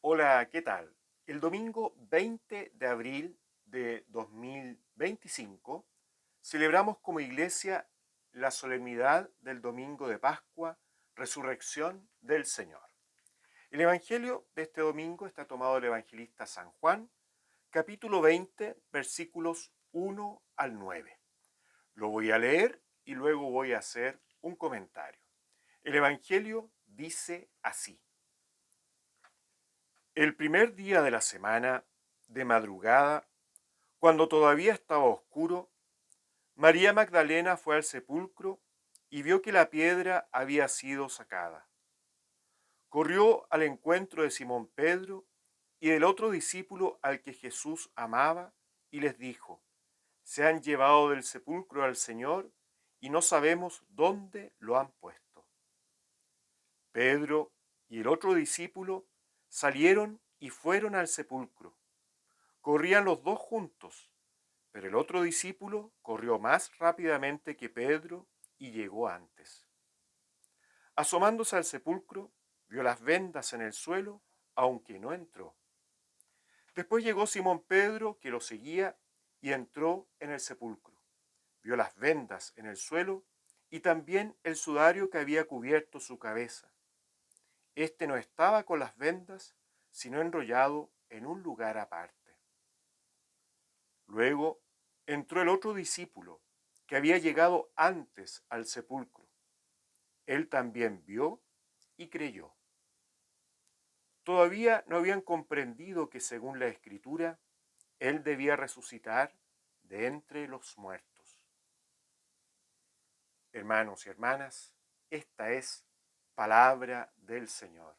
Hola, ¿qué tal? El domingo 20 de abril de 2025 celebramos como iglesia la solemnidad del domingo de Pascua, resurrección del Señor. El evangelio de este domingo está tomado del evangelista San Juan, capítulo 20, versículos 1 al 9. Lo voy a leer y luego voy a hacer un comentario. El evangelio dice así. El primer día de la semana, de madrugada, cuando todavía estaba oscuro, María Magdalena fue al sepulcro y vio que la piedra había sido sacada. Corrió al encuentro de Simón Pedro y del otro discípulo al que Jesús amaba y les dijo, se han llevado del sepulcro al Señor y no sabemos dónde lo han puesto. Pedro y el otro discípulo salieron y fueron al sepulcro. Corrían los dos juntos, pero el otro discípulo corrió más rápidamente que Pedro y llegó antes. Asomándose al sepulcro, vio las vendas en el suelo, aunque no entró. Después llegó Simón Pedro, que lo seguía, y entró en el sepulcro. Vio las vendas en el suelo y también el sudario que había cubierto su cabeza. Este no estaba con las vendas, sino enrollado en un lugar aparte. Luego entró el otro discípulo, que había llegado antes al sepulcro. Él también vio y creyó. Todavía no habían comprendido que, según la Escritura, él debía resucitar de entre los muertos. Hermanos y hermanas, esta es palabra del Señor.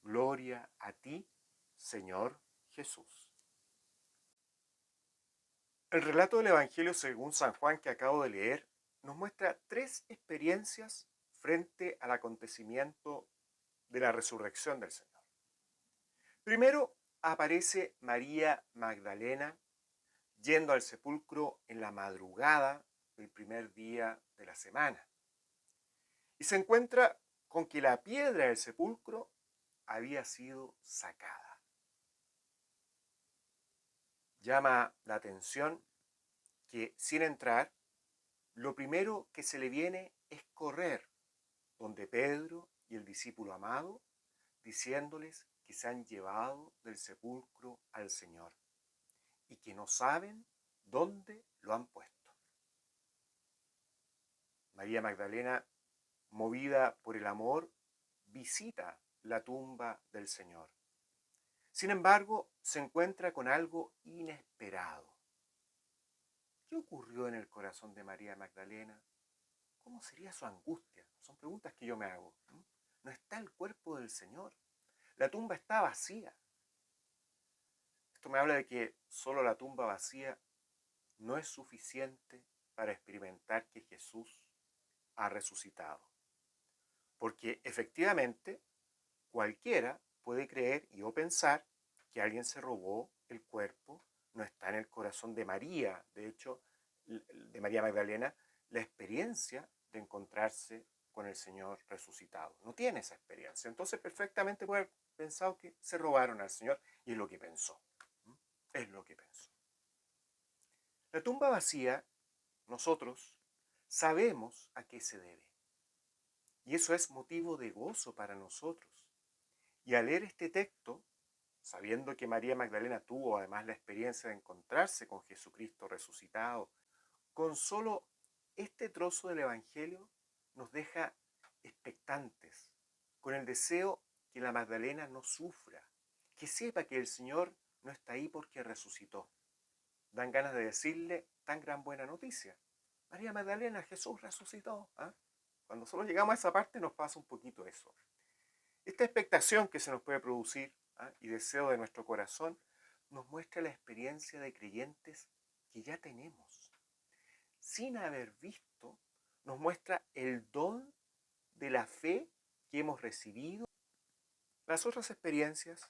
Gloria a ti, Señor Jesús. El relato del Evangelio según San Juan que acabo de leer nos muestra tres experiencias frente al acontecimiento de la resurrección del Señor. Primero aparece María Magdalena yendo al sepulcro en la madrugada del primer día de la semana y se encuentra con que la piedra del sepulcro había sido sacada. Llama la atención que sin entrar, lo primero que se le viene es correr donde Pedro y el discípulo amado, diciéndoles que se han llevado del sepulcro al Señor y que no saben dónde lo han puesto. María Magdalena, movida por el amor, visita la tumba del Señor. Sin embargo, se encuentra con algo inesperado. ¿Qué ocurrió en el corazón de María Magdalena? ¿Cómo sería su angustia? Son preguntas que yo me hago. No está el cuerpo del Señor. La tumba está vacía. Esto me habla de que solo la tumba vacía no es suficiente para experimentar que Jesús ha resucitado. Porque efectivamente cualquiera puede creer y o pensar que alguien se robó el cuerpo, no está en el corazón de María. De hecho, de María Magdalena, la experiencia de encontrarse con el Señor resucitado. No tiene esa experiencia. Entonces perfectamente puede haber pensado que se robaron al Señor y es lo que pensó. Es lo que pensó. La tumba vacía, nosotros sabemos a qué se debe. Y eso es motivo de gozo para nosotros. Y al leer este texto, sabiendo que María Magdalena tuvo además la experiencia de encontrarse con Jesucristo resucitado, con solo este trozo del Evangelio nos deja expectantes, con el deseo que la Magdalena no sufra, que sepa que el Señor no está ahí porque resucitó. Dan ganas de decirle tan gran buena noticia. María Magdalena, Jesús resucitó. ¿Ah? Cuando solo llegamos a esa parte nos pasa un poquito eso. Esta expectación que se nos puede producir y deseo de nuestro corazón nos muestra la experiencia de creyentes que ya tenemos. Sin haber visto, nos muestra el don de la fe que hemos recibido. Las otras experiencias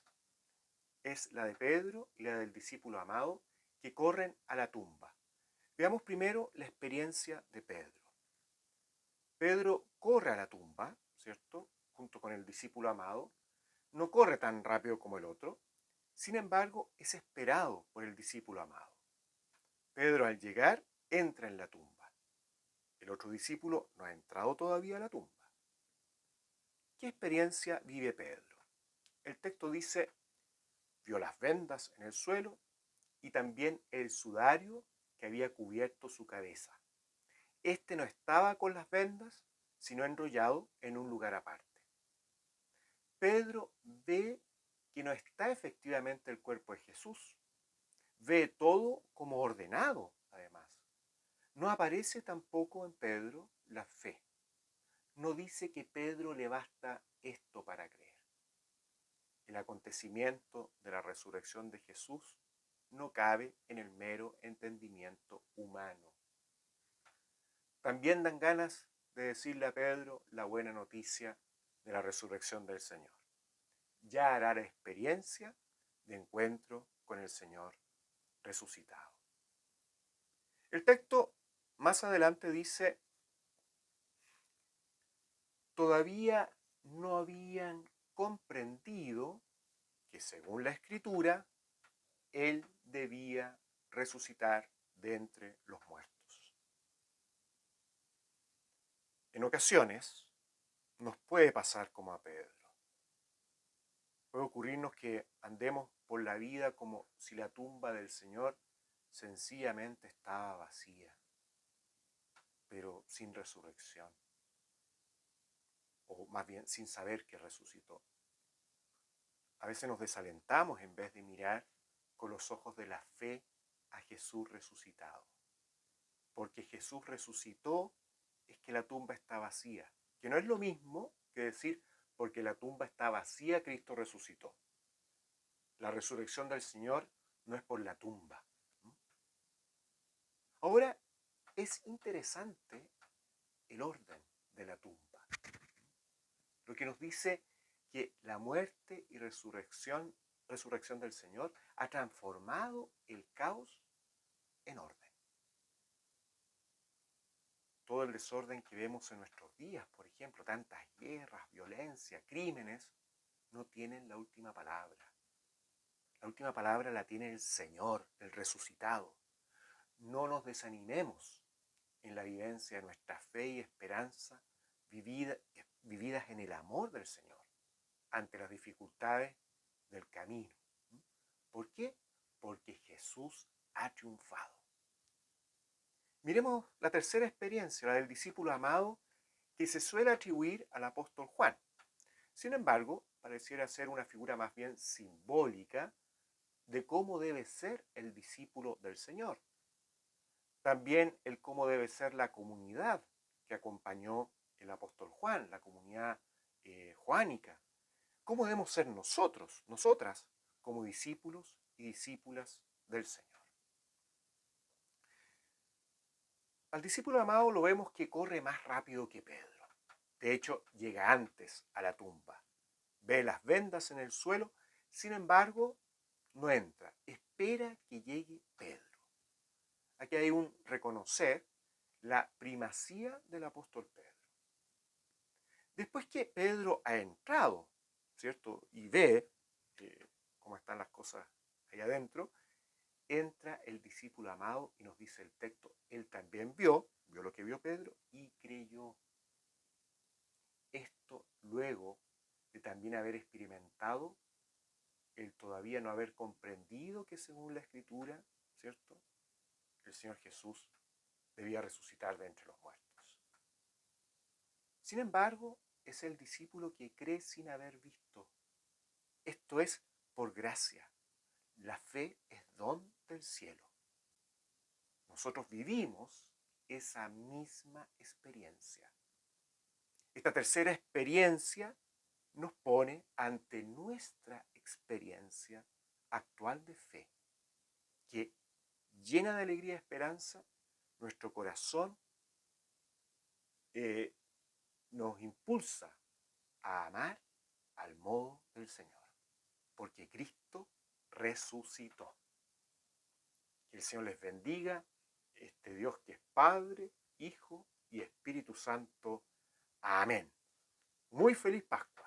es la de Pedro y la del discípulo amado que corren a la tumba. Veamos primero la experiencia de Pedro. Pedro corre a la tumba, ¿cierto? Junto con el discípulo amado, no corre tan rápido como el otro, sin embargo es esperado por el discípulo amado. Pedro al llegar entra en la tumba. El otro discípulo no ha entrado todavía a la tumba. ¿Qué experiencia vive Pedro? El texto dice, vio las vendas en el suelo y también el sudario que había cubierto su cabeza. Este no estaba con las vendas, sino enrollado en un lugar aparte. Pedro ve que no está efectivamente el cuerpo de Jesús. Ve todo como ordenado, además. No aparece tampoco en Pedro la fe. No dice que Pedro le basta esto para creer. El acontecimiento de la resurrección de Jesús no cabe en el mero entendimiento humano. También dan ganas de decirle a Pedro la buena noticia de la resurrección del Señor. Ya hará la experiencia de encuentro con el Señor resucitado. El texto más adelante dice, todavía no habían comprendido que según la Escritura, Él debía resucitar de entre los muertos. En ocasiones nos puede pasar como a Pedro. Puede ocurrirnos que andemos por la vida como si la tumba del Señor sencillamente estaba vacía, pero sin resurrección, o más bien sin saber que resucitó. A veces nos desalentamos en vez de mirar con los ojos de la fe a Jesús resucitado. Porque Jesús resucitó es que la tumba está vacía, que no es lo mismo que decir porque la tumba está vacía, Cristo resucitó. La resurrección del Señor no es por la tumba. Ahora, es interesante el orden de la tumba. Lo que nos dice que la muerte y resurrección del Señor ha transformado el caos en orden. Todo el desorden que vemos en nuestros días, por ejemplo, tantas guerras, violencia, crímenes, no tienen la última palabra. La última palabra la tiene el Señor, el resucitado. No nos desanimemos en la vivencia de nuestra fe y esperanza vividas en el amor del Señor ante las dificultades del camino. ¿Por qué? Porque Jesús ha triunfado. Miremos la tercera experiencia, la del discípulo amado, que se suele atribuir al apóstol Juan. Sin embargo, pareciera ser una figura más bien simbólica de cómo debe ser el discípulo del Señor. También el cómo debe ser la comunidad que acompañó el apóstol Juan, la comunidad juánica. ¿Cómo debemos ser nosotros, nosotras, como discípulos y discípulas del Señor? Al discípulo amado lo vemos que corre más rápido que Pedro. De hecho, llega antes a la tumba. Ve las vendas en el suelo, sin embargo, no entra. Espera que llegue Pedro. Aquí hay un reconocer la primacía del apóstol Pedro. Después que Pedro ha entrado, ¿cierto? Y ve cómo están las cosas ahí adentro, entra el discípulo amado y nos dice el texto, él también vio lo que vio Pedro y creyó. Esto luego de también haber experimentado el todavía no haber comprendido que según la Escritura, ¿cierto? El Señor Jesús debía resucitar de entre los muertos. Sin embargo, es el discípulo que cree sin haber visto. Esto es por gracia. La fe es don del cielo. Nosotros vivimos esa misma experiencia. Esta tercera experiencia nos pone ante nuestra experiencia actual de fe, que llena de alegría y esperanza, nuestro corazón nos impulsa a amar al modo del Señor, porque Cristo resucitó. Que el Señor les bendiga, este Dios que es Padre, Hijo y Espíritu Santo. Amén. Muy feliz Pascua.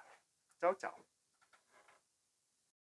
Chao, chao.